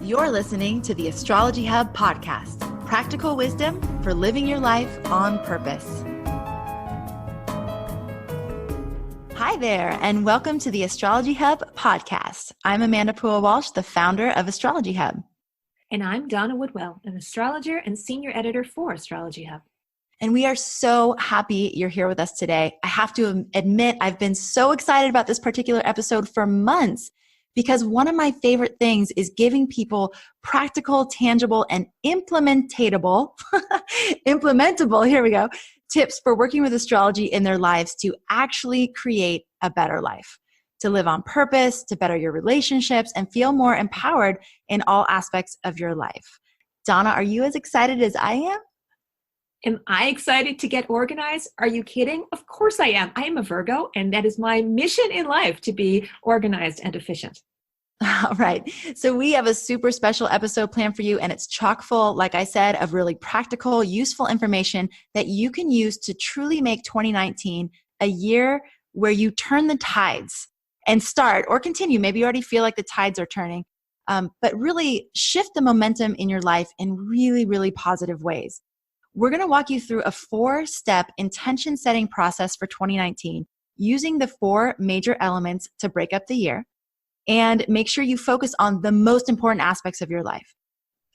You're listening to the Astrology Hub podcast, practical wisdom for living your life on purpose. Hi there, and welcome to the Astrology Hub podcast. I'm Amanda Pua-Walsh, the founder of Astrology Hub. And I'm Donna Woodwell, an astrologer and senior editor for Astrology Hub. And we are so happy you're here with us today. I have to admit, I've been so excited about this particular episode for months because one of my favorite things is giving people practical, tangible, and implementable, here we go, tips for working with astrology in their lives to actually create a better life, to live on purpose, to better your relationships, and feel more empowered in all aspects of your life. Donna, are you as excited as I am? Am I excited to get organized? Are you kidding? Of course I am. I am a Virgo, and that is my mission in life, to be organized and efficient. All right. So we have a super special episode planned for you, and it's chock full, like I said, of really practical, useful information that you can use to truly make 2019 a year where you turn the tides and start or continue. Maybe you already feel like the tides are turning, but really shift the momentum in your life in really, really positive ways. We're going to walk you through a 4-step intention setting process for 2019 using the 4 major elements to break up the year and make sure you focus on the most important aspects of your life.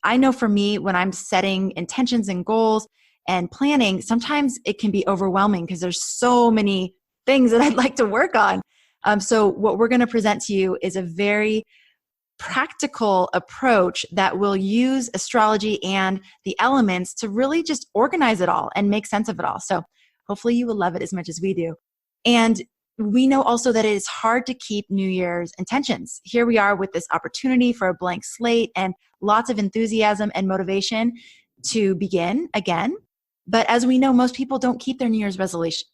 I know for me, when I'm setting intentions and goals and planning, sometimes it can be overwhelming because there's so many things that I'd like to work on. So what we're going to present to you is a very practical approach that will use astrology and the elements to really just organize it all and make sense of it all. So hopefully you will love it as much as we do. And we know also that it is hard to keep New Year's intentions. Here we are with this opportunity for a blank slate and lots of enthusiasm and motivation to begin again. But as we know, most people don't keep their New Year's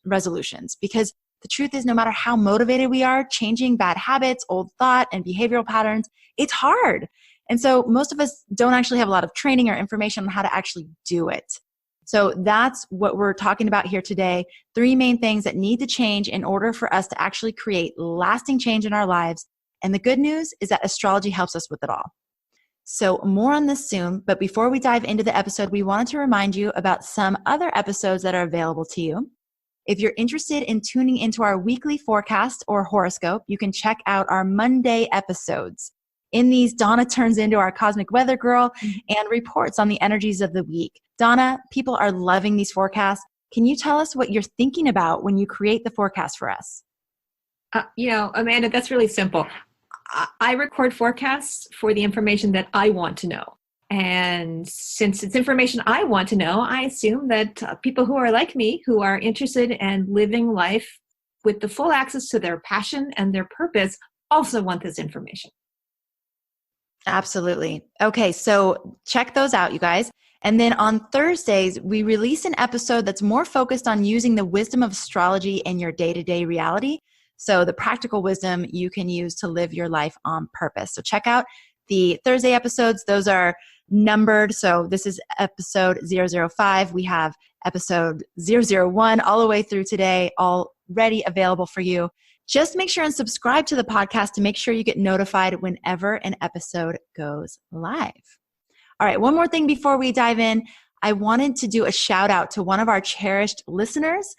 resolutions because the truth is, no matter how motivated we are, changing bad habits, old thought, and behavioral patterns, it's hard. And so most of us don't actually have a lot of training or information on how to actually do it. So that's what we're talking about here today. 3 main things that need to change in order for us to actually create lasting change in our lives. And the good news is that astrology helps us with it all. So more on this soon, but before we dive into the episode, we wanted to remind you about some other episodes that are available to you. If you're interested in tuning into our weekly forecast or horoscope, you can check out our Monday episodes. In these, Donna turns into our cosmic weather girl and reports on the energies of the week. Donna, people are loving these forecasts. Can you tell us what you're thinking about when you create the forecast for us? Amanda, that's really simple. I record forecasts for the information that I want to know. And since it's information I want to know, I assume that people who are like me, who are interested in living life with the full access to their passion and their purpose, also want this information. Absolutely. Okay, so check those out, you guys. And then on Thursdays, we release an episode that's more focused on using the wisdom of astrology in your day-to-day reality. So the practical wisdom you can use to live your life on purpose. So check out the Thursday episodes. Those are numbered. So this is episode 005. We have episode 001 all the way through today, already available for you. Just make sure and subscribe to the podcast to make sure you get notified whenever an episode goes live. All right, one more thing before we dive in. I wanted to do a shout out to one of our cherished listeners.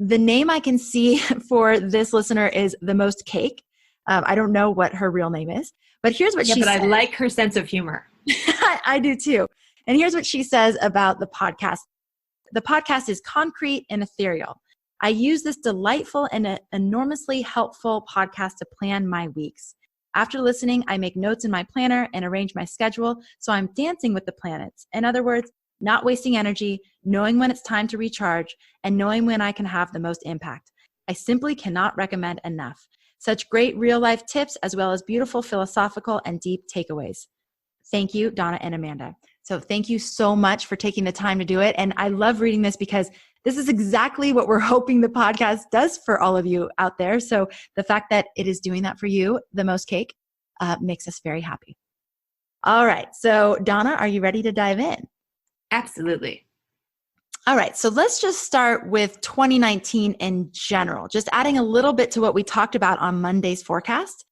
The name I can see for this listener is The Most Cake. I don't know what her real name is, but here's what she said. I like her sense of humor. I do too. And here's what she says about the podcast. The podcast is concrete and ethereal. I use this delightful and enormously helpful podcast to plan my weeks. After listening, I make notes in my planner and arrange my schedule so I'm dancing with the planets. In other words, not wasting energy, knowing when it's time to recharge, and knowing when I can have the most impact. I simply cannot recommend enough. Such great real-life tips as well as beautiful philosophical and deep takeaways. Thank you, Donna and Amanda. So thank you so much for taking the time to do it. And I love reading this because this is exactly what we're hoping the podcast does for all of you out there. So the fact that it is doing that for you, The Most Cake, makes us very happy. All right. So Donna, are you ready to dive in? Absolutely. All right. So let's just start with 2019 in general, just adding a little bit to what we talked about on Monday's forecast.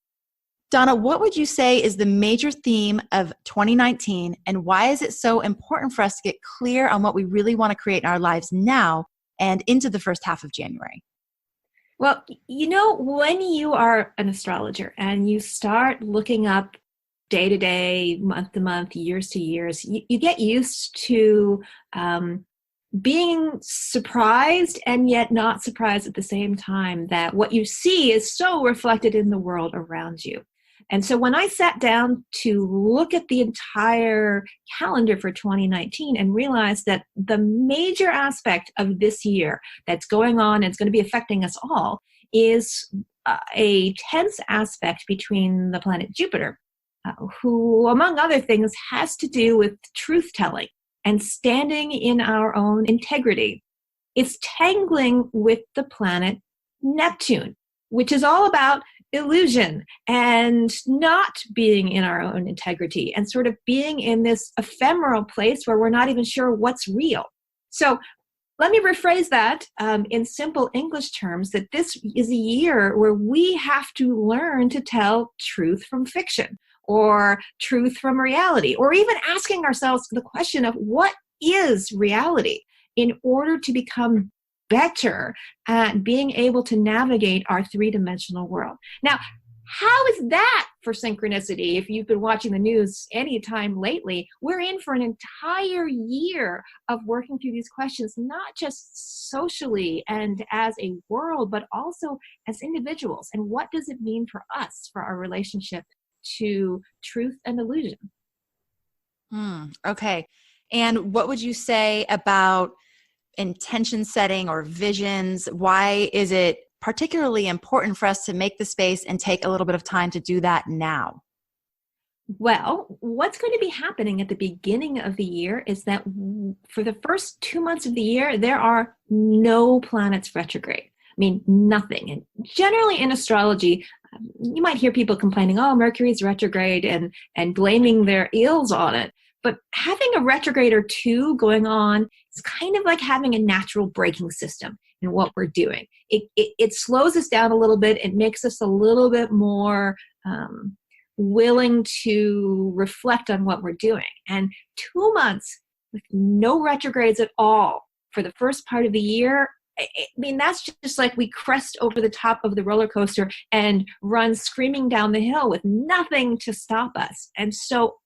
Donna, what would you say is the major theme of 2019, and why is it so important for us to get clear on what we really want to create in our lives now and into the first half of January? Well, when you are an astrologer and you start looking up day to day, month to month, years to years, you get used to being surprised and yet not surprised at the same time that what you see is so reflected in the world around you. And so when I sat down to look at the entire calendar for 2019 and realized that the major aspect of this year that's going on and it's going to be affecting us all is a tense aspect between the planet Jupiter, who, among other things, has to do with truth-telling and standing in our own integrity. It's tangling with the planet Neptune, which is all about illusion and not being in our own integrity and sort of being in this ephemeral place where we're not even sure what's real. So let me rephrase that in simple English terms, that this is a year where we have to learn to tell truth from fiction or truth from reality, or even asking ourselves the question of what is reality in order to become better at being able to navigate our three-dimensional world. Now, how is that for synchronicity? If you've been watching the news anytime lately, we're in for an entire year of working through these questions, not just socially and as a world, but also as individuals. And what does it mean for us, for our relationship to truth and illusion? Okay. And what would you say about intention setting or visions? Why is it particularly important for us to make the space and take a little bit of time to do that now? Well, what's going to be happening at the beginning of the year is that for the first 2 months of the year, there are no planets retrograde. I mean, nothing. And generally in astrology, you might hear people complaining, oh, Mercury's retrograde and blaming their ills on it. But having a retrograde or two going on is kind of like having a natural braking system in what we're doing. It slows us down a little bit. It makes us a little bit more willing to reflect on what we're doing. And 2 months with no retrogrades at all for the first part of the year, I mean, that's just like we crest over the top of the roller coaster and run screaming down the hill with nothing to stop us. And so,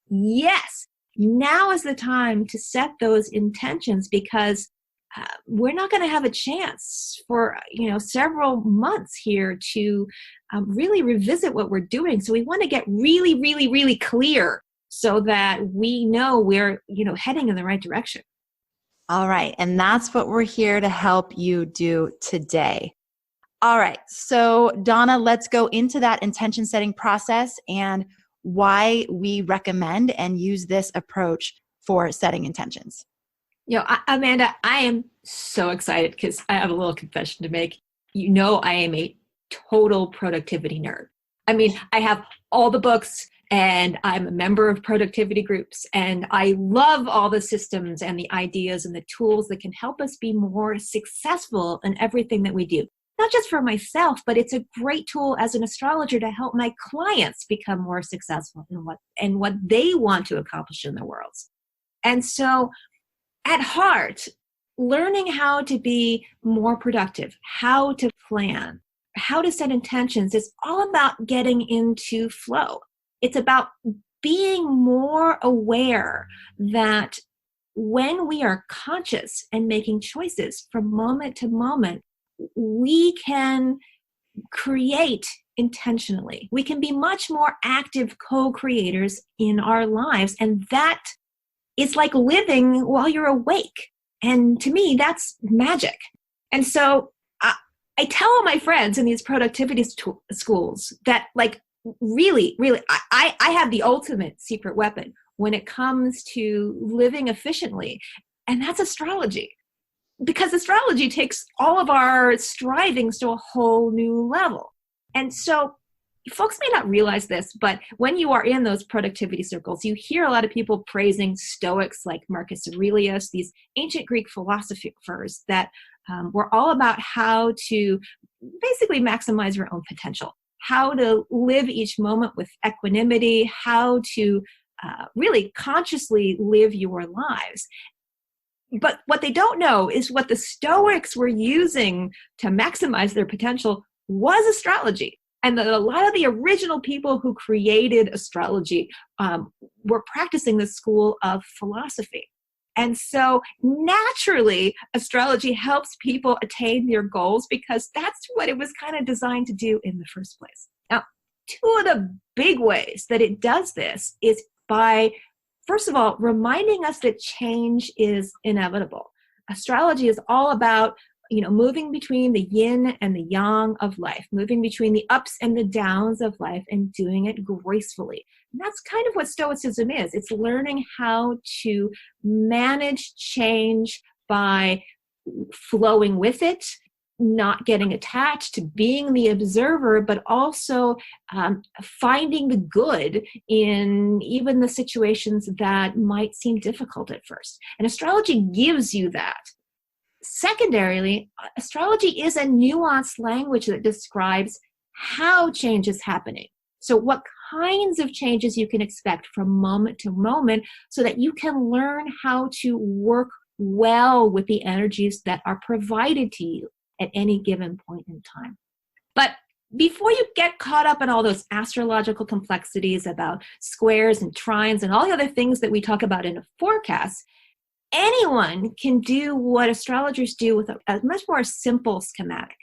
yes, now is the time to set those intentions, because we're not going to have a chance for several months here to really revisit what we're doing. So we want to get really, really, really clear so that we know we're heading in the right direction. All right. And that's what we're here to help you do today. All right. So Donna, let's go into that intention setting process and why we recommend and use this approach for setting intentions. Amanda, I am so excited because I have a little confession to make. I am a total productivity nerd. I mean, I have all the books and I'm a member of productivity groups, and I love all the systems and the ideas and the tools that can help us be more successful in everything that we do. Not just for myself, but it's a great tool as an astrologer to help my clients become more successful in what they want to accomplish in their worlds. And so at heart, learning how to be more productive, how to plan, how to set intentions is all about getting into flow. It's about being more aware that when we are conscious and making choices from moment to moment, we can create intentionally. We can be much more active co-creators in our lives. And that is like living while you're awake. And to me, that's magic. And so I tell all my friends in these productivity schools that, like, really, I have the ultimate secret weapon when it comes to living efficiently. And that's astrology. Because astrology takes all of our strivings to a whole new level. And so folks may not realize this, but when you are in those productivity circles, you hear a lot of people praising Stoics like Marcus Aurelius, these ancient Greek philosophers that were all about how to basically maximize your own potential, how to live each moment with equanimity, how to really consciously live your lives. But what they don't know is what the Stoics were using to maximize their potential was astrology. And a lot of the original people who created astrology were practicing the school of philosophy. And so naturally, astrology helps people attain their goals because that's what it was kind of designed to do in the first place. Now, two of the big ways that it does this is by, first of all, reminding us that change is inevitable. Astrology is all about moving between the yin and the yang of life, moving between the ups and the downs of life and doing it gracefully. And that's kind of what Stoicism is. It's learning how to manage change by flowing with it, not getting attached, to being the observer, but also finding the good in even the situations that might seem difficult at first. And astrology gives you that. Secondarily, astrology is a nuanced language that describes how change is happening. So what kinds of changes you can expect from moment to moment so that you can learn how to work well with the energies that are provided to you at any given point in time. But before you get caught up in all those astrological complexities about squares and trines and all the other things that we talk about in a forecast, anyone can do what astrologers do with a much more simple schematic.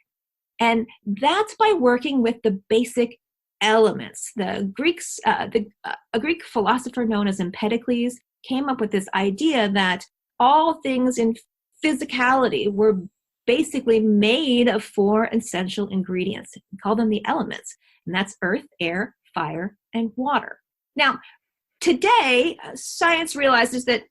And that's by working with the basic elements. The Greeks, a Greek philosopher known as Empedocles came up with this idea that all things in physicality were basically made of 4 essential ingredients. We call them the elements, and that's earth, air, fire, and water. Now, today, science realizes that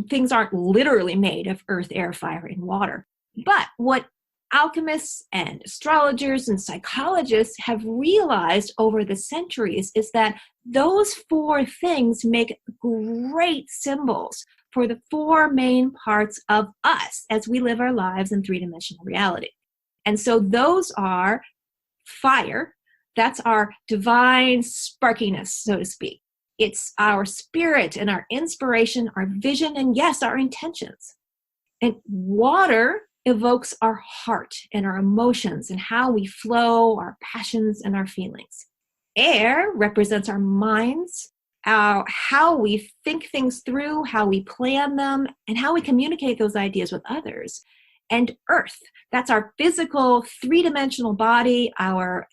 things aren't literally made of earth, air, fire, and water. But what alchemists and astrologers and psychologists have realized over the centuries is that those 4 things make great symbols for the 4 main parts of us as we live our lives in 3-dimensional reality. And so those are fire, that's our divine sparkiness, so to speak. It's our spirit and our inspiration, our vision, and yes, our intentions. And water evokes our heart and our emotions and how we flow, our passions and our feelings. Air represents our minds, how we think things through, how we plan them, and how we communicate those ideas with others. And earth, that's our physical 3-dimensional body, our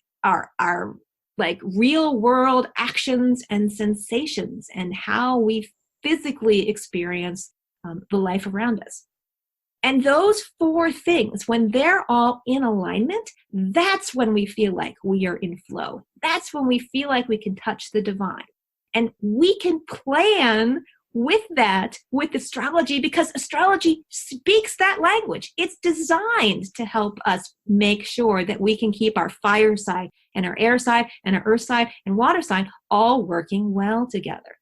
like real world actions and sensations, and how we physically experience the life around us. And those 4 things, when they're all in alignment, that's when we feel like we are in flow. That's when we feel like we can touch the divine. And we can plan with that, with astrology, because astrology speaks that language. It's designed to help us make sure that we can keep our fire side and our air side and our earth side and water side all working well together.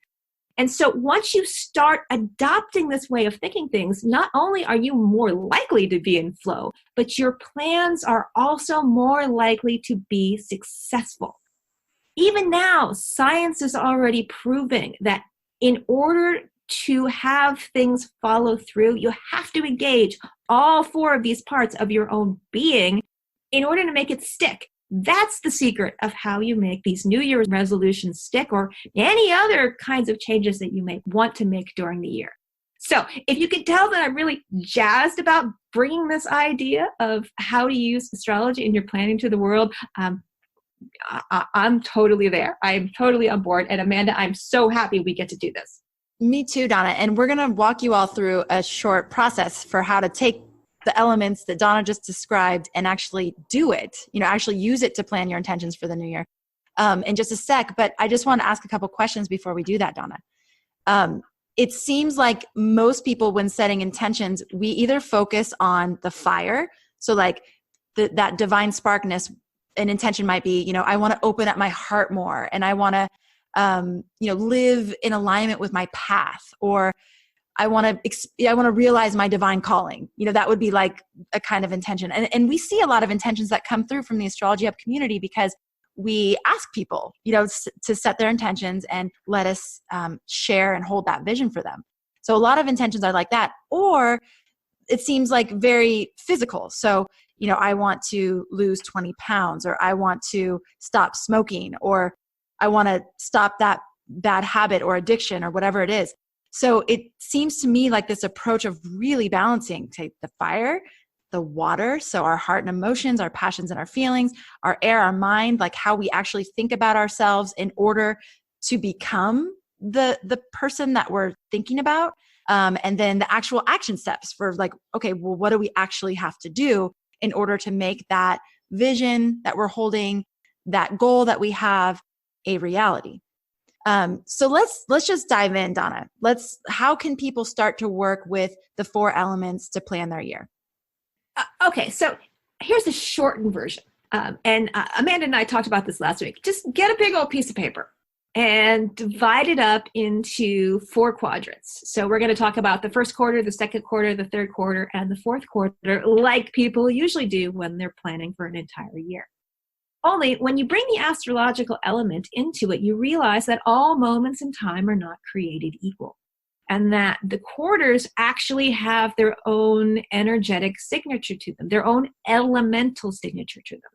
And so once you start adopting this way of thinking things, not only are you more likely to be in flow, but your plans are also more likely to be successful. Even now, science is already proving that in order to have things follow through, you have to engage all 4 of these parts of your own being in order to make it stick. That's the secret of how you make these New Year's resolutions stick, or any other kinds of changes that you may want to make during the year. So if you can tell that I'm really jazzed about bringing this idea of how to use astrology in your planning to the world, I'm totally there. I'm totally on board. And Amanda, I'm so happy we get to do this. Me too, Donna. And we're going to walk you all through a short process for how to take the elements that Donna just described and actually do it, actually use it to plan your intentions for the new year in just a sec. But I just want to ask a couple questions before we do that, Donna. It seems like most people, when setting intentions, we either focus on the fire. So like that divine sparkness, an intention might be, I want to open up my heart more, and I want to, live in alignment with my path, or I want to realize my divine calling. That would be like a kind of intention. And we see a lot of intentions that come through from the Astrology Hub community because we ask people, to set their intentions and let us share and hold that vision for them. So a lot of intentions are like that. Or it seems like very physical. So, I want to lose 20 pounds, or I want to stop smoking, or I want to stop that bad habit or addiction or whatever it is. So it seems to me like this approach of really balancing, take the fire, the water, so our heart and emotions, our passions and our feelings, our air, our mind, like how we actually think about ourselves in order to become the person that we're thinking about. And then the actual action steps for like, okay, well, what do we actually have to do in order to make that vision that we're holding, that goal that we have, a reality? So let's just dive in, Donna. How can people start to work with the 4 elements to plan their year? Okay, so here's the shortened version. And Amanda and I talked about this last week. Just get a big old piece of paper and divide it up into 4 quadrants. So we're going to talk about the first quarter, the second quarter, the third quarter, and the fourth quarter, like people usually do when they're planning for an entire year. Only when you bring the astrological element into it, you realize that all moments in time are not created equal, and that the quarters actually have their own energetic signature to them, their own elemental signature to them.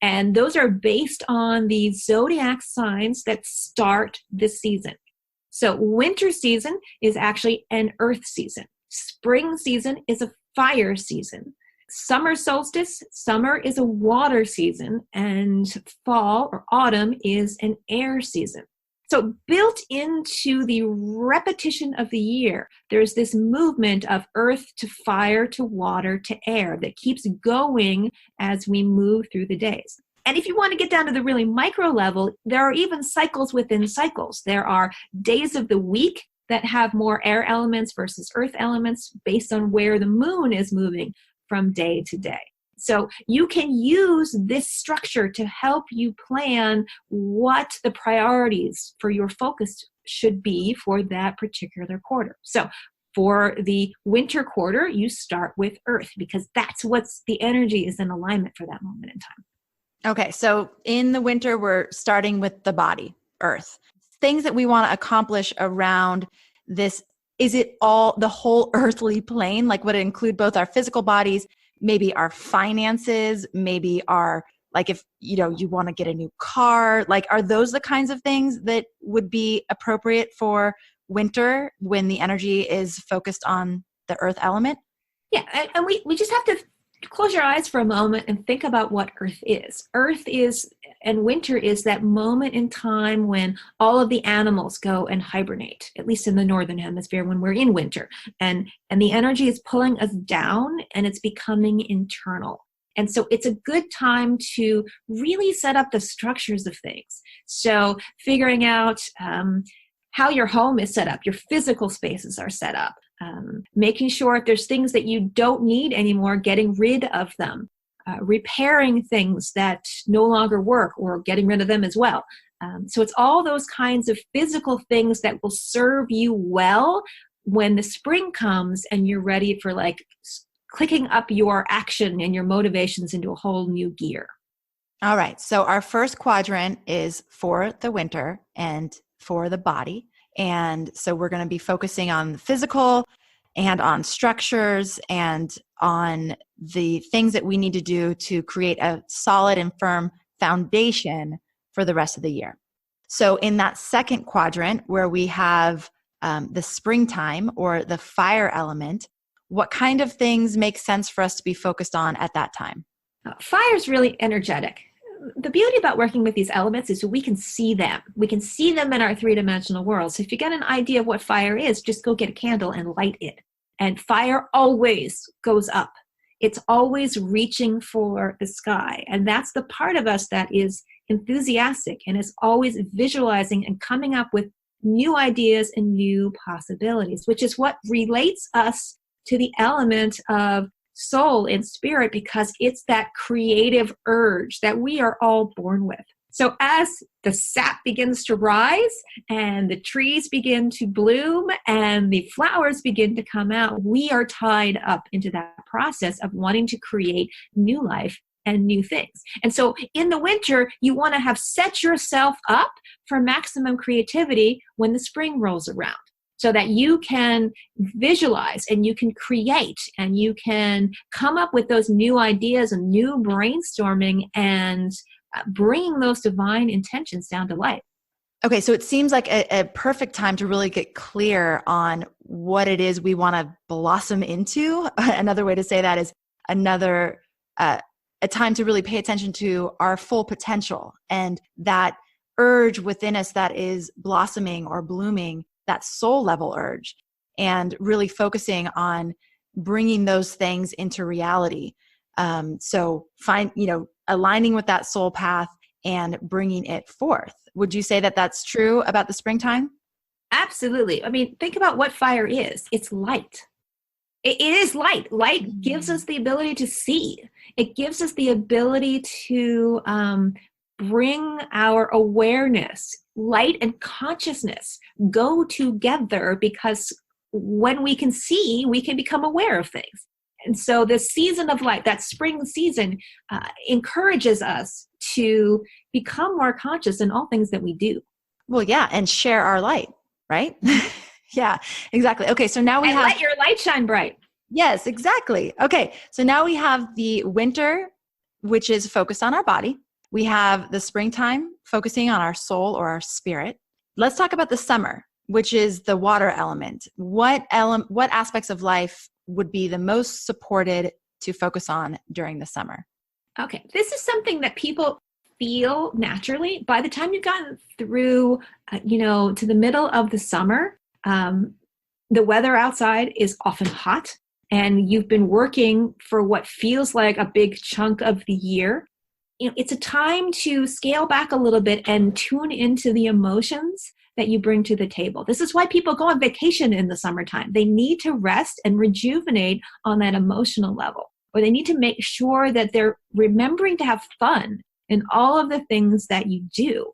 And those are based on the zodiac signs that start this season. So winter season is actually an earth season. Spring season is a fire season. Summer solstice, summer is a water season, and fall or autumn is an air season. So built into the repetition of the year, there's this movement of earth to fire to water to air that keeps going as we move through the days. And if you want to get down to the really micro level, there are even cycles within cycles. There are days of the week that have more air elements versus earth elements based on where the moon is moving from day to day. So you can use this structure to help you plan what the priorities for your focus should be for that particular quarter. So for the winter quarter, you start with earth because that's what's the energy is in alignment for that moment in time. Okay, so in the winter, we're starting with the body, earth. Things that we want to accomplish around this. Is it all the whole earthly plane? Like, would it include both our physical bodies, maybe our finances, maybe our, like if, you want to get a new car, like, are those the kinds of things that would be appropriate for winter when the energy is focused on the earth element? Yeah, and we just have to close your eyes for a moment and think about what Earth is. Earth is, and winter is that moment in time when all of the animals go and hibernate, at least in the northern hemisphere when we're in winter. And the energy is pulling us down and it's becoming internal. And so it's a good time to really set up the structures of things. So figuring out how your home is set up, your physical spaces are set up. Making sure if there's things that you don't need anymore, getting rid of them, repairing things that no longer work or getting rid of them as well. So it's all those kinds of physical things that will serve you well when the spring comes and you're ready for like clicking up your action and your motivations into a whole new gear. All right. So our first quadrant is for the winter and for the body. And so we're going to be focusing on the physical and on structures and on the things that we need to do to create a solid and firm foundation for the rest of the year. So in that second quadrant where we have the springtime or the fire element, what kind of things make sense for us to be focused on at that time? Fire is really energetic. The beauty about working with these elements is we can see them. We can see them in our three-dimensional world. So if you get an idea of what fire is, just go get a candle and light it. And fire always goes up. It's always reaching for the sky. And that's the part of us that is enthusiastic and is always visualizing and coming up with new ideas and new possibilities, which is what relates us to the element of soul and spirit, because it's that creative urge that we are all born with. So as the sap begins to rise and the trees begin to bloom and the flowers begin to come out, we are tied up into that process of wanting to create new life and new things. And so in the winter, you want to have set yourself up for maximum creativity when the spring rolls around, so that you can visualize and you can create and you can come up with those new ideas and new brainstorming and bringing those divine intentions down to life. Okay, so it seems like a perfect time to really get clear on what it is we want to blossom into. Another way to say that is a time to really pay attention to our full potential and that urge within us that is blossoming or blooming, that soul level urge, and really focusing on bringing those things into reality. So aligning with that soul path and bringing it forth. Would you say that that's true about the springtime? Absolutely. I mean, think about what fire is. It's light. It is light. Light gives us the ability to see. It gives us the ability to bring our awareness. Light and consciousness go together, because when we can see, we can become aware of things. And so the season of light, that spring season, encourages us to become more conscious in all things that we do. Well, yeah, and share our light, right? Yeah, exactly. Okay, so now we have... let your light shine bright. Yes, exactly. Okay, so now we have the winter, which is focused on our body. We have the springtime, focusing on our soul or our spirit. Let's talk about the summer, which is the water element. What aspects of life would be the most supported to focus on during the summer? Okay, this is something that people feel naturally. By the time you've gotten through, to the middle of the summer, the weather outside is often hot, and you've been working for what feels like a big chunk of the year. It's a time to scale back a little bit and tune into the emotions that you bring to the table. This is why people go on vacation in the summertime. They need to rest and rejuvenate on that emotional level, or they need to make sure that they're remembering to have fun in all of the things that you do.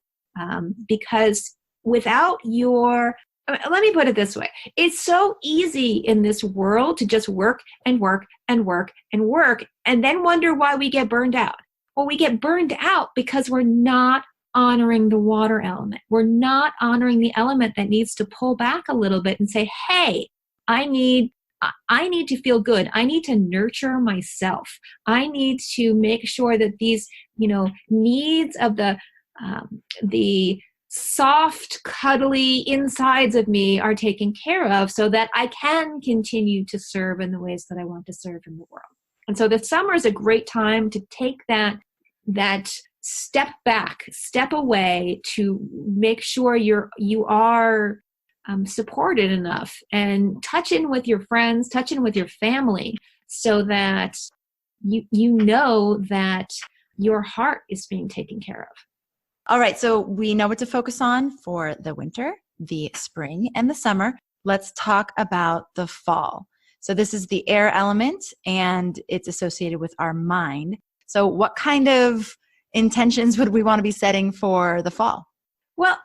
Because without let me put it this way. It's so easy in this world to just work and work and work and work and then wonder why we get burned out. Well, we get burned out because we're not honoring the water element. We're not honoring the element that needs to pull back a little bit and say, hey, I need to feel good. I need to nurture myself. I need to make sure that these, needs of the soft, cuddly insides of me are taken care of, so that I can continue to serve in the ways that I want to serve in the world. And so the summer is a great time to take that step back, step away, to make sure you are supported enough, and touch in with your friends, touch in with your family, so that you know that your heart is being taken care of. All right, so we know what to focus on for the winter, the spring, and the summer. Let's talk about the fall. So this is the air element, and it's associated with our mind. So what kind of intentions would we want to be setting for the fall? Well,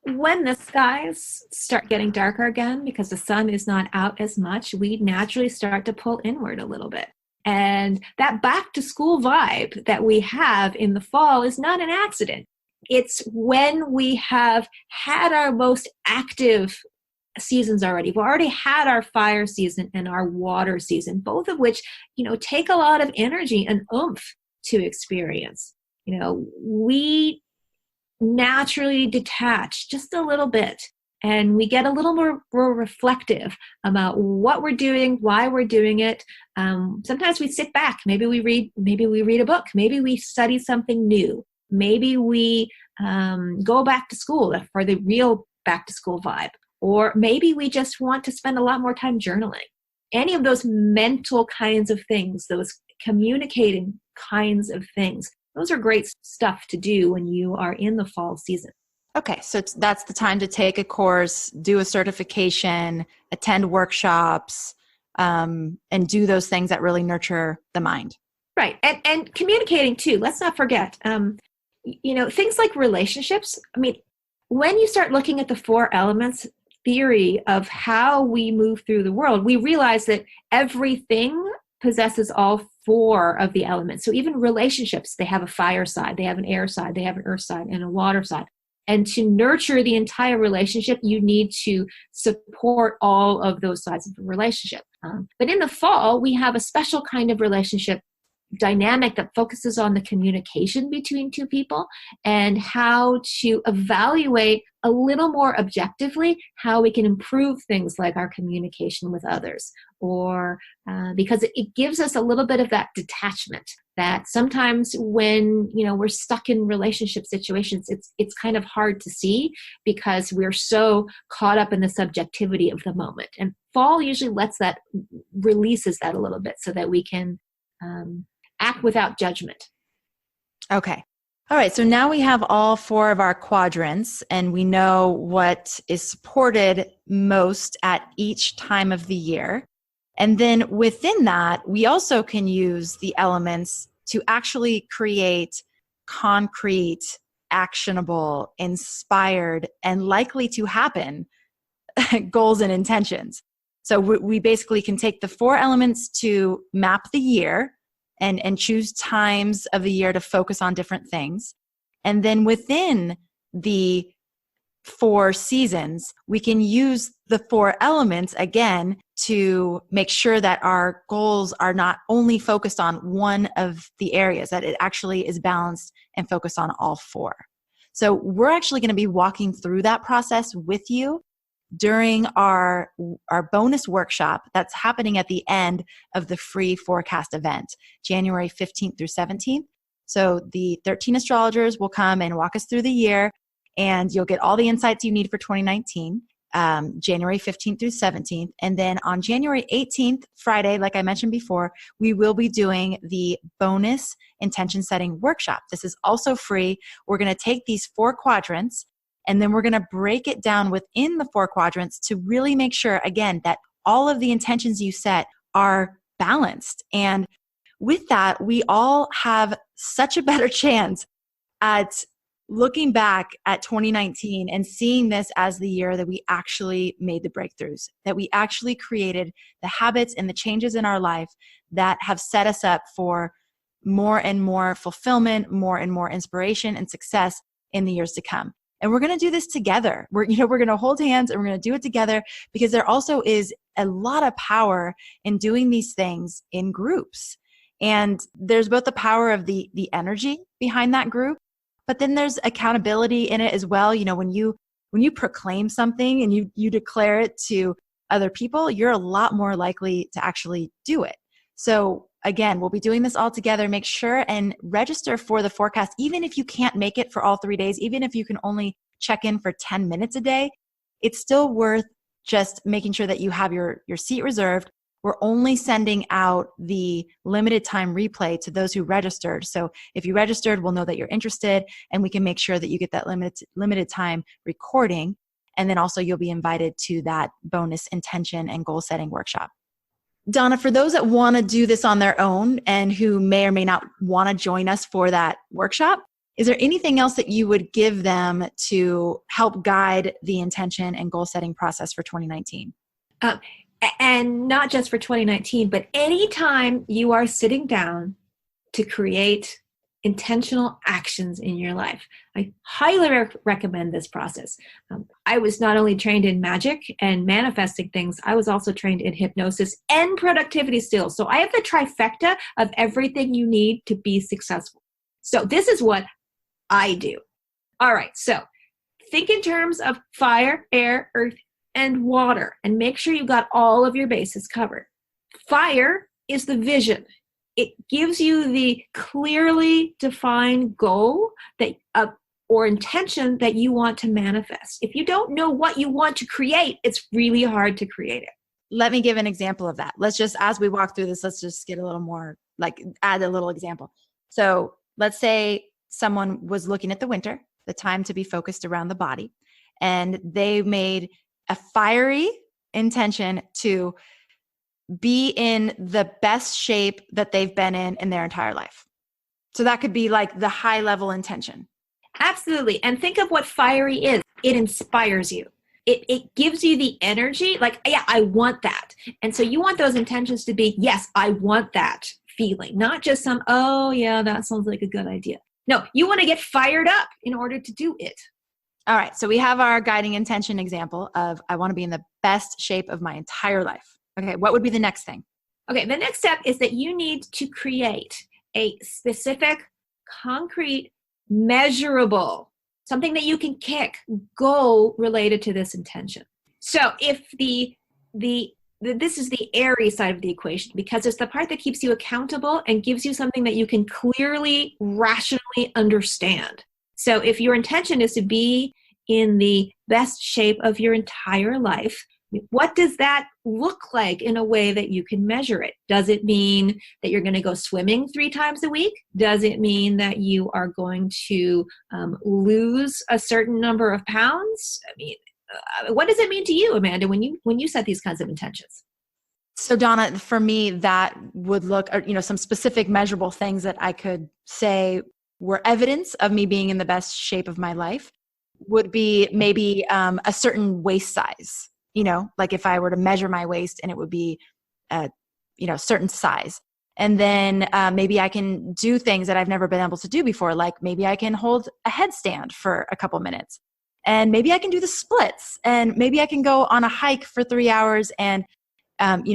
when the skies start getting darker again, because the sun is not out as much, we naturally start to pull inward a little bit. And that back to school vibe that we have in the fall is not an accident. It's when we have had our most active seasons already. We've already had our fire season and our water season, both of which, take a lot of energy and oomph to experience. We naturally detach just a little bit, and we get a little more reflective about what we're doing, why we're doing it. Sometimes we sit back. Maybe we read a book. Maybe we study something new. Maybe we go back to school for the real back to school vibe. Or maybe we just want to spend a lot more time journaling. Any of those mental kinds of things, those communicating kinds of things, those are great stuff to do when you are in the fall season. Okay, so that's the time to take a course, do a certification, attend workshops, and do those things that really nurture the mind. Right, and communicating too. Let's not forget, things like relationships. I mean, when you start looking at the 4 elements theory of how we move through the world, we realize that everything possesses all 4 of the elements. So even relationships, they have a fire side, they have an air side, they have an earth side, and a water side. And to nurture the entire relationship, you need to support all of those sides of the relationship. But in the fall, we have a special kind of relationship dynamic that focuses on the communication between two people and how to evaluate a little more objectively how we can improve things like our communication with others, or because it gives us a little bit of that detachment that sometimes when we're stuck in relationship situations, it's kind of hard to see because we're so caught up in the subjectivity of the moment. And fall usually releases that a little bit so that we can act without judgment. Okay. All right. So now we have all 4 of our quadrants and we know what is supported most at each time of the year. And then within that, we also can use the elements to actually create concrete, actionable, inspired, and likely to happen goals and intentions. So we basically can take the 4 elements to map the year and choose times of the year to focus on different things. And then within the 4 seasons, we can use the 4 elements again to make sure that our goals are not only focused on one of the areas, that it actually is balanced and focused on all 4. So we're actually going to be walking through that process with you during our bonus workshop that's happening at the end of the free forecast event, January 15th through 17th. So the 13 astrologers will come and walk us through the year, and you'll get all the insights you need for 2019, January 15th through 17th. And then on January 18th, Friday, like I mentioned before, we will be doing the bonus intention setting workshop. This is also free. We're going to take these 4 quadrants, and then we're going to break it down within the 4 quadrants to really make sure, again, that all of the intentions you set are balanced. And with that, we all have such a better chance at looking back at 2019 and seeing this as the year that we actually made the breakthroughs, that we actually created the habits and the changes in our life that have set us up for more and more fulfillment, more and more inspiration and success in the years to come. And we're going to do this together. We're going to hold hands and we're going to do it together, because there also is a lot of power in doing these things in groups. And there's both the power of the energy behind that group, but then there's accountability in it as well. When you proclaim something and you declare it to other people, you're a lot more likely to actually do it. So again, we'll be doing this all together. Make sure and register for the forecast. Even if you can't make it for all 3 days, even if you can only check in for 10 minutes a day, it's still worth just making sure that you have your seat reserved. We're only sending out the limited time replay to those who registered. So if you registered, we'll know that you're interested, and we can make sure that you get that limited time recording. And then also you'll be invited to that bonus intention and goal setting workshop. Donna, for those that want to do this on their own and who may or may not want to join us for that workshop, is there anything else that you would give them to help guide the intention and goal setting process for 2019? And not just for 2019, but anytime you are sitting down to create intentional actions in your life, I highly recommend this process. I was not only trained in magic and manifesting things, I was also trained in hypnosis and productivity skills. So I have the trifecta of everything you need to be successful. So this is what I do. All right, so think in terms of fire, air, earth, and water, and make sure you've got all of your bases covered. Fire is the vision. It gives you the clearly defined goal or intention that you want to manifest. If you don't know what you want to create, it's really hard to create it. Let me give an example of that. Let's just, as we walk through this, let's just get a little more, add a little example. So let's say someone was looking at the winter, the time to be focused around the body, and they made a fiery intention to be in the best shape that they've been in their entire life. So that could be like the high level intention. Absolutely. And think of what fiery is. It inspires you. It gives you the energy, like, yeah, I want that. And so you want those intentions to be, yes, I want that feeling, not just some, oh yeah, that sounds like a good idea. No, you want to get fired up in order to do it. All right. So we have our guiding intention example of I want to be in the best shape of my entire life. Okay. What would be the next thing? Okay. The next step is that you need to create a specific, concrete, measurable, something that you can kick, goal related to this intention. So if this is the airy side of the equation, because it's the part that keeps you accountable and gives you something that you can clearly, rationally understand. So if your intention is to be in the best shape of your entire life, what does that look like in a way that you can measure it? Does it mean that you're going to go swimming 3 times a week? Does it mean that you are going to lose a certain number of pounds? I mean, what does it mean to you, Amanda, when you set these kinds of intentions? So Donna, for me, that would look, some specific measurable things that I could say were evidence of me being in the best shape of my life would be maybe a certain waist size, like if I were to measure my waist and it would be a, certain size. And then maybe I can do things that I've never been able to do before. Like maybe I can hold a headstand for a couple minutes. And maybe I can do the splits, and maybe I can go on a hike for 3 hours and,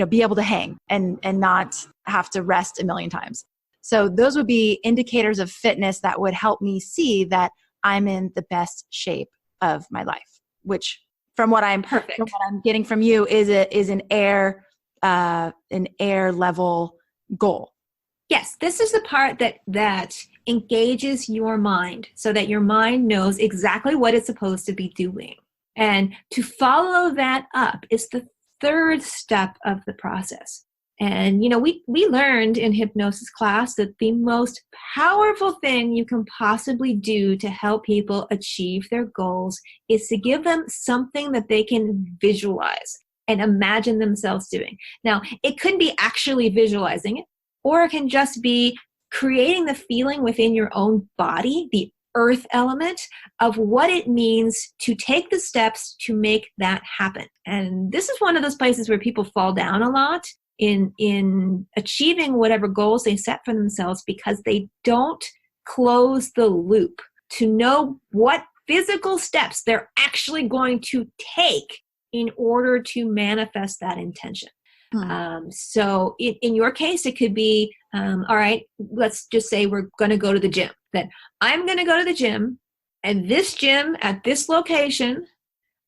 be able to hang and not have to rest a million times. So those would be indicators of fitness that would help me see that I'm in the best shape of my life, which from what I'm getting from you is an air level goal. Yes, this is the part that engages your mind so that your mind knows exactly what it's supposed to be doing. And to follow that up is the third step of the process. And, we learned in hypnosis class that the most powerful thing you can possibly do to help people achieve their goals is to give them something that they can visualize and imagine themselves doing. Now, it could be actually visualizing it, or it can just be creating the feeling within your own body, the earth element of what it means to take the steps to make that happen. And this is one of those places where people fall down a lot in achieving whatever goals they set for themselves, because they don't close the loop to know what physical steps they're actually going to take in order to manifest that intention. So in your case, it could be, all right, let's just say we're going to go to the gym. That I'm going to go to the gym, and this gym at this location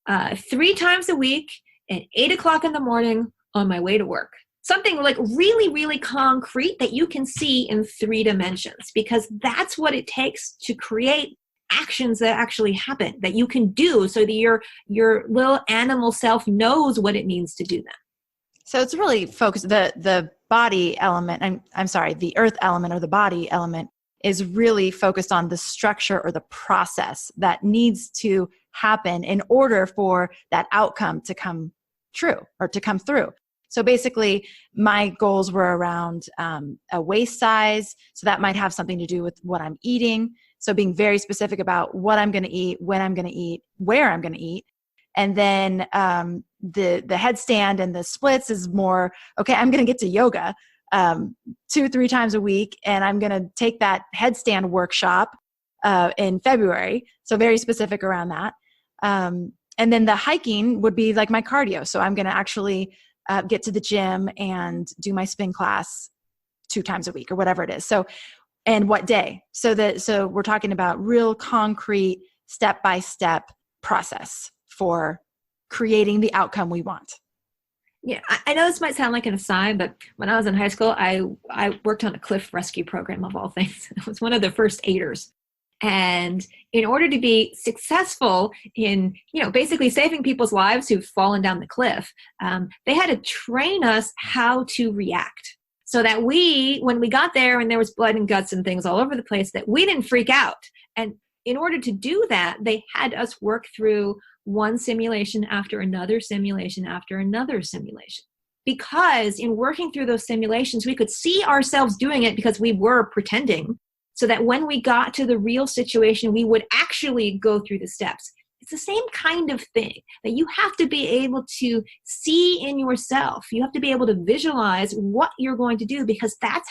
3 times a week at 8 o'clock in the morning on my way to work. Something like really, really concrete that you can see in 3 dimensions, because that's what it takes to create actions that actually happen, that you can do so that your little animal self knows what it means to do them. So it's really focused, the body element, the earth element or the body element is really focused on the structure or the process that needs to happen in order for that outcome to come true or to come through. So basically, my goals were around a waist size. So that might have something to do with what I'm eating. So being very specific about what I'm going to eat, when I'm going to eat, where I'm going to eat. And then the headstand and the splits is more, okay, I'm going to get to yoga 2-3 times a week, and I'm going to take that headstand workshop in February. So very specific around that. And then the hiking would be like my cardio. So I'm going to actually get to the gym and do my spin class 2 times a week or whatever it is. So, and what day? So we're talking about real concrete step-by-step process for creating the outcome we want. Yeah, I know this might sound like an aside, but when I was in high school, I worked on a cliff rescue program of all things. I was one of the first aiders. And in order to be successful in, basically saving people's lives who've fallen down the cliff, they had to train us how to react so that when we got there and there was blood and guts and things all over the place, that we didn't freak out. And in order to do that, they had us work through one simulation after another simulation after another simulation. Because in working through those simulations, we could see ourselves doing it because we were pretending, so that when we got to the real situation, we would actually go through the steps. It's the same kind of thing that you have to be able to see in yourself. You have to be able to visualize what you're going to do, because that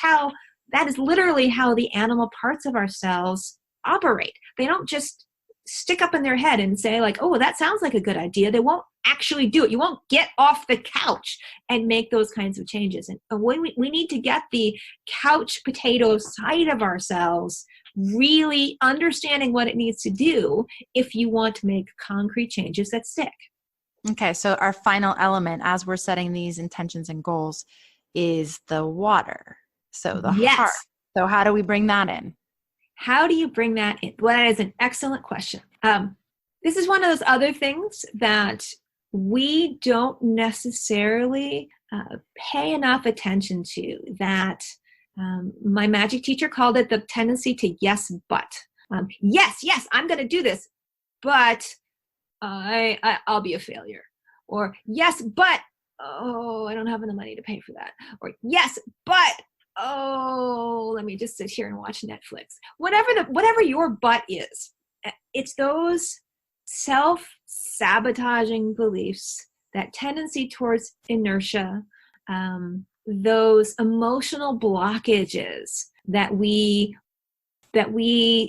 is literally how the animal parts of ourselves operate. They don't just stick up in their head and say like, oh, that sounds like a good idea. They won't actually do it. You won't get off the couch and make those kinds of changes. And we need to get the couch potato side of ourselves really understanding what it needs to do if you want to make concrete changes that stick. Okay, so our final element as we're setting these intentions and goals is the water. So the heart. So how do we bring that in? How do you bring that in? Well, that is an excellent question. This is one of those other things that we don't necessarily pay enough attention to, that my magic teacher called it the tendency to yes, but. Yes, I'm going to do this, but I'll be a failure. Or yes, but, oh, I don't have enough money to pay for that. Or yes, but, oh, let me just sit here and watch Netflix. Whatever your but is, it's those self-sabotaging beliefs, that tendency towards inertia, those emotional blockages that we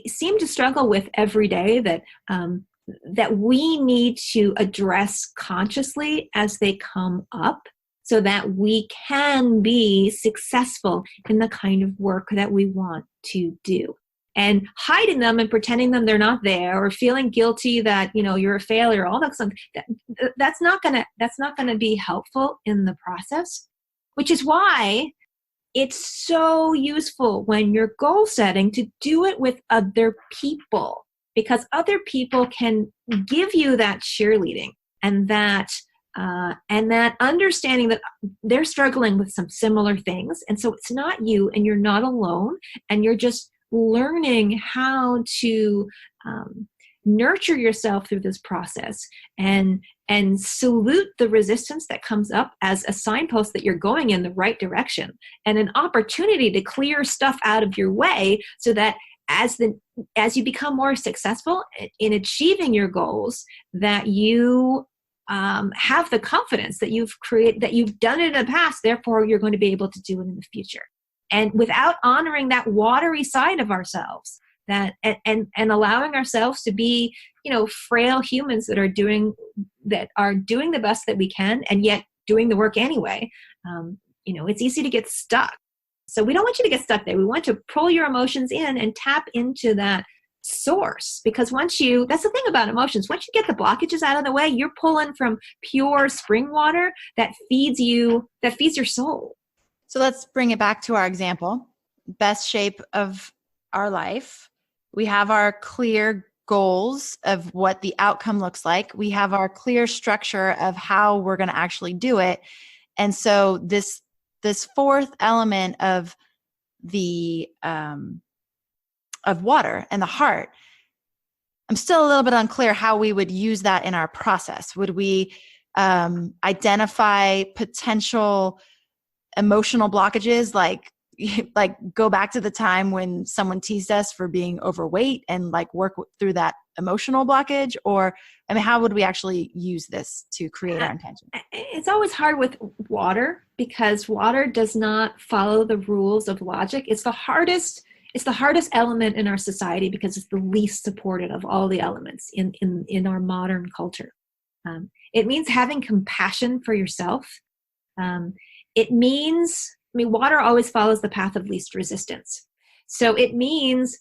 seem to struggle with every day, that we need to address consciously as they come up, so that we can be successful in the kind of work that we want to do. And hiding them and pretending them they're not there, or feeling guilty that you're a failure, all that stuff, that's not gonna be helpful in the process. Which is why it's so useful when you're goal setting to do it with other people, because other people can give you that cheerleading and that understanding that they're struggling with some similar things. And so it's not you, and you're not alone, and you're just learning how to nurture yourself through this process, and salute the resistance that comes up as a signpost that you're going in the right direction, and an opportunity to clear stuff out of your way, so that as you become more successful in achieving your goals, that you have the confidence that you've done it in the past, therefore you're going to be able to do it in the future. And without honoring that watery side of ourselves, that and allowing ourselves to be, frail humans that are doing the best that we can, and yet doing the work anyway, it's easy to get stuck. So we don't want you to get stuck there. We want to pull your emotions in and tap into that source, because that's the thing about emotions. Once you get the blockages out of the way, you're pulling from pure spring water that feeds your soul. So let's bring it back to our example. Best shape of our life. We have our clear goals of what the outcome looks like. We have our clear structure of how we're going to actually do it. And so this fourth element of the of water and the heart, I'm still a little bit unclear how we would use that in our process. Would we identify potential emotional blockages, like go back to the time when someone teased us for being overweight and work through that emotional blockage? Or, how would we actually use this to create our intention? It's always hard with water, because water does not follow the rules of logic. It's the hardest element in our society, because it's the least supported of all the elements in our modern culture. It means having compassion for yourself. It means, water always follows the path of least resistance. So it means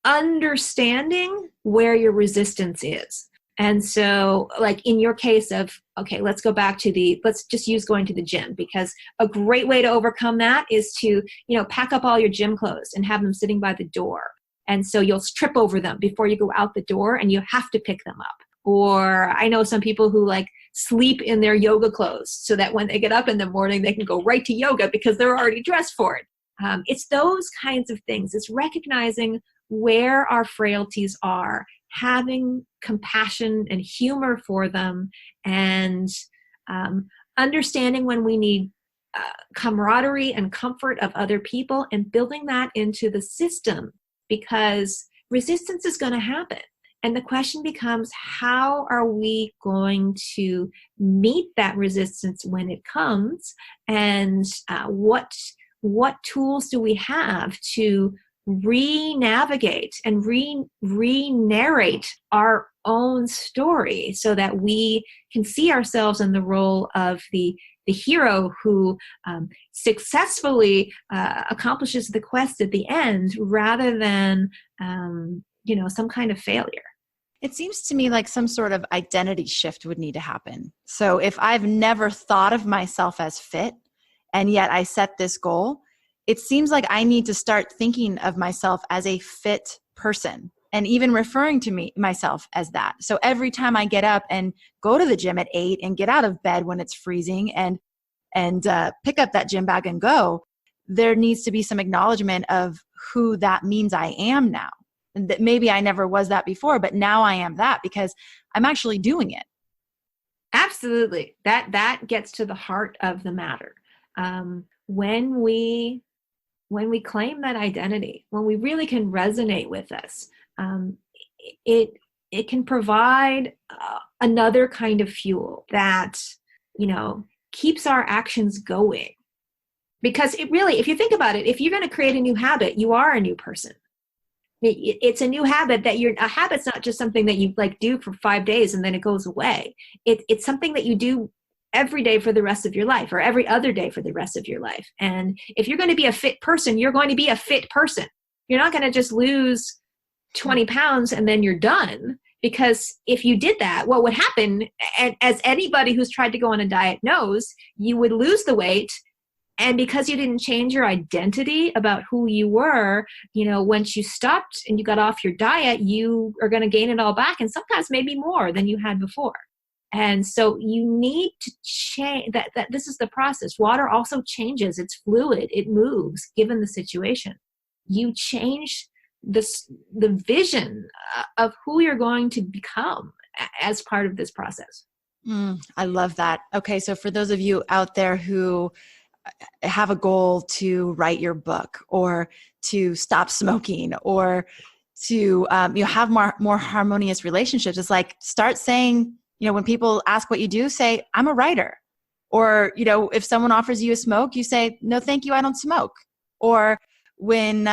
understanding where your resistance is. And so, in your case of, okay, let's just use going to the gym, because a great way to overcome that is to, pack up all your gym clothes and have them sitting by the door. And so you'll trip over them before you go out the door, and you have to pick them up. Or I know some people who sleep in their yoga clothes, so that when they get up in the morning, they can go right to yoga because they're already dressed for it. It's those kinds of things. It's recognizing where our frailties are, having compassion and humor for them, and understanding when we need camaraderie and comfort of other people, and building that into the system, because resistance is going to happen. And the question becomes, how are we going to meet that resistance when it comes? And what tools do we have to re-navigate and re-narrate our own story so that we can see ourselves in the role of the hero who successfully accomplishes the quest at the end, rather than some kind of failure. It seems to me like some sort of identity shift would need to happen. So if I've never thought of myself as fit, and yet I set this goal, it seems like I need to start thinking of myself as a fit person, and even referring to myself as that. So every time I get up and go to the gym at 8 and get out of bed when it's freezing and pick up that gym bag and go, there needs to be some acknowledgement of who that means I am now. And that maybe I never was that before, but now I am that because I'm actually doing it. Absolutely. That gets to the heart of the matter. When we claim that identity, when we really can resonate with this, it can provide another kind of fuel that, keeps our actions going. Because it really, if you think about it, if you're going to create a new habit, you are a new person. It's a new habit a habit's not just something that you do for 5 days and then it goes away. It's something that you do every day for the rest of your life, or every other day for the rest of your life. And if you're going to be a fit person, you're going to be a fit person. You're not going to just lose 20 pounds and then you're done. Because if you did that, what would happen, and as anybody who's tried to go on a diet knows, you would lose the weight. And because you didn't change your identity about who you were, once you stopped and you got off your diet, you are going to gain it all back, and sometimes maybe more than you had before. And so you need to change that. This is the process. Water also changes. It's fluid. It moves given the situation. You change the vision of who you're going to become as part of this process. I love that. Okay. So for those of you out there who have a goal to write your book, or to stop smoking, or to have more harmonious relationships, it's like, start saying, when people ask what you do, say, I'm a writer. Or, if someone offers you a smoke, you say, no, thank you, I don't smoke. Or when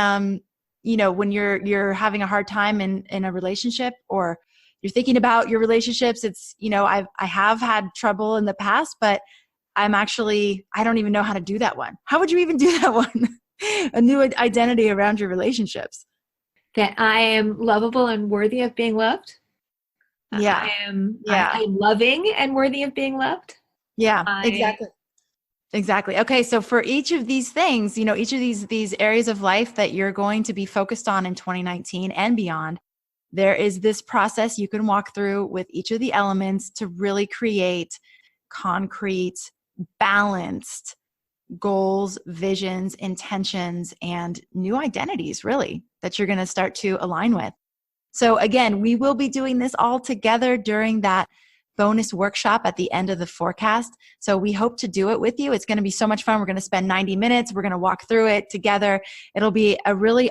when you're having a hard time in a relationship, or you're thinking about your relationships, it's, I have had trouble in the past, but I don't even know how to do that one. How would you even do that one? A new identity around your relationships. That I am lovable and worthy of being loved. Yeah. I am loving and worthy of being loved. Yeah, exactly. Okay. So for each of these things, each of these areas of life that you're going to be focused on in 2019 and beyond, there is this process you can walk through with each of the elements to really create concrete, balanced goals, visions, intentions, and new identities, really, that you're going to start to align with. So again, we will be doing this all together during that bonus workshop at the end of the forecast. So we hope to do it with you. It's going to be so much fun. We're going to spend 90 minutes. We're going to walk through it together. It'll be a really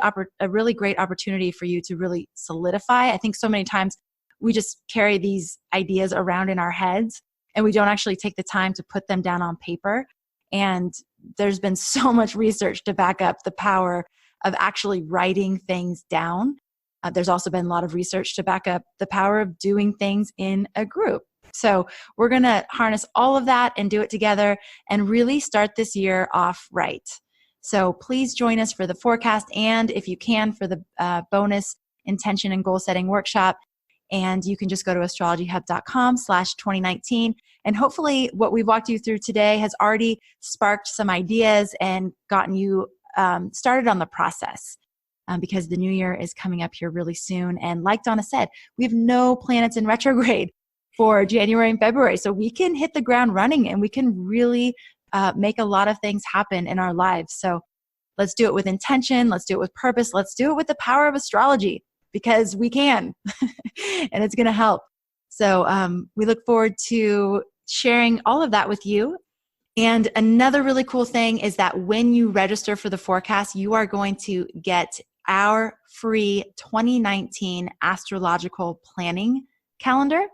great opportunity for you to really solidify. I think so many times we just carry these ideas around in our heads, and we don't actually take the time to put them down on paper. And there's been so much research to back up the power of actually writing things down. There's also been a lot of research to back up the power of doing things in a group. So we're going to harness all of that and do it together and really start this year off right. So please join us for the forecast, and if you can, for the bonus intention and goal setting workshop. And you can just go to astrologyhub.com/2019. And hopefully what we've walked you through today has already sparked some ideas and gotten you started on the process. Because the new year is coming up here really soon. And like Donna said, we have no planets in retrograde for January and February. So we can hit the ground running, and we can really make a lot of things happen in our lives. So let's do it with intention. Let's do it with purpose. Let's do it with the power of astrology, because we can, and it's going to help. So we look forward to sharing all of that with you. And another really cool thing is that when you register for the forecast, you are going to get our free 2019 astrological planning calendar.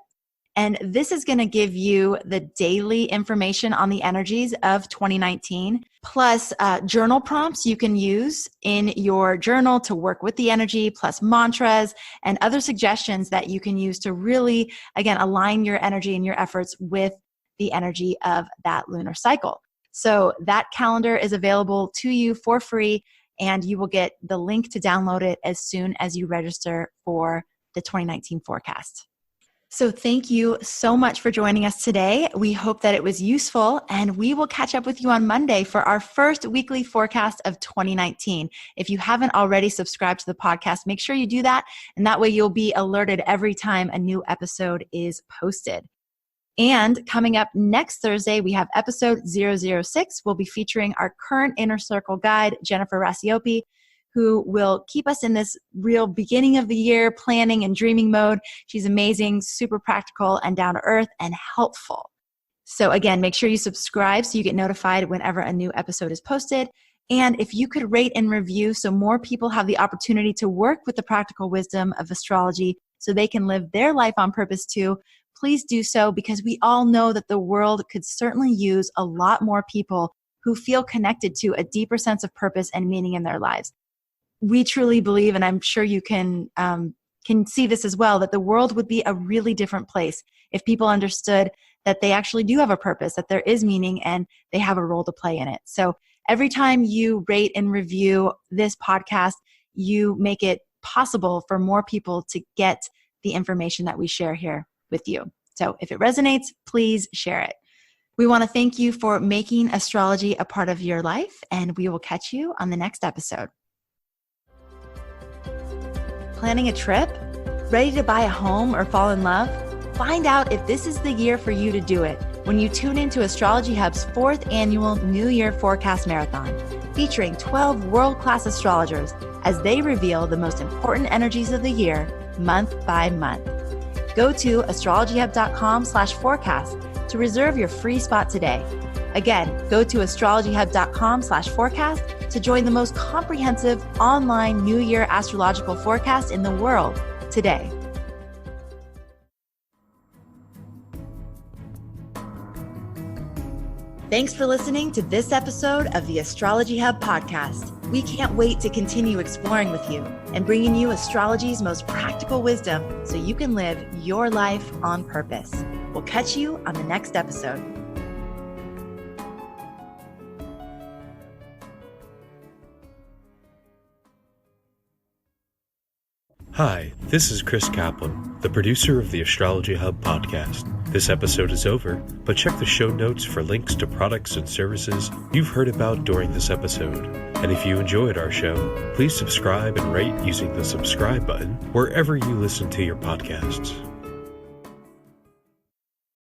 And this is going to give you the daily information on the energies of 2019, plus journal prompts you can use in your journal to work with the energy, plus mantras and other suggestions that you can use to really, again, align your energy and your efforts with the energy of that lunar cycle. So that calendar is available to you for free, and you will get the link to download it as soon as you register for the 2019 forecast. So thank you so much for joining us today. We hope that it was useful, and we will catch up with you on Monday for our first weekly forecast of 2019. If you haven't already subscribed to the podcast, make sure you do that, and that way you'll be alerted every time a new episode is posted. And coming up next Thursday, we have episode 006. We'll be featuring our current Inner Circle guide, Jennifer Rasiopi, who will keep us in this real beginning of the year planning and dreaming mode. She's amazing, super practical and down to earth and helpful. So again, make sure you subscribe so you get notified whenever a new episode is posted. And if you could rate and review so more people have the opportunity to work with the practical wisdom of astrology so they can live their life on purpose too, please do so, because we all know that the world could certainly use a lot more people who feel connected to a deeper sense of purpose and meaning in their lives. We truly believe, and I'm sure you can see this as well, that the world would be a really different place if people understood that they actually do have a purpose, that there is meaning, and they have a role to play in it. So every time you rate and review this podcast, you make it possible for more people to get the information that we share here with you. So if it resonates, please share it. We want to thank you for making astrology a part of your life, and we will catch you on the next episode. Planning a trip? Ready to buy a home or fall in love? Find out if this is the year for you to do it when you tune into Astrology Hub's 4th annual New Year Forecast Marathon, featuring 12 world-class astrologers as they reveal the most important energies of the year, month by month. Go to astrologyhub.com/forecast to reserve your free spot today. Again, go to astrologyhub.com/forecast to join the most comprehensive online New Year astrological forecast in the world today. Thanks for listening to this episode of the Astrology Hub podcast. We can't wait to continue exploring with you and bringing you astrology's most practical wisdom so you can live your life on purpose. We'll catch you on the next episode. Hi, this is Chris Kaplan, the producer of the Astrology Hub podcast. This episode is over, but check the show notes for links to products and services you've heard about during this episode. And if you enjoyed our show, please subscribe and rate using the subscribe button wherever you listen to your podcasts.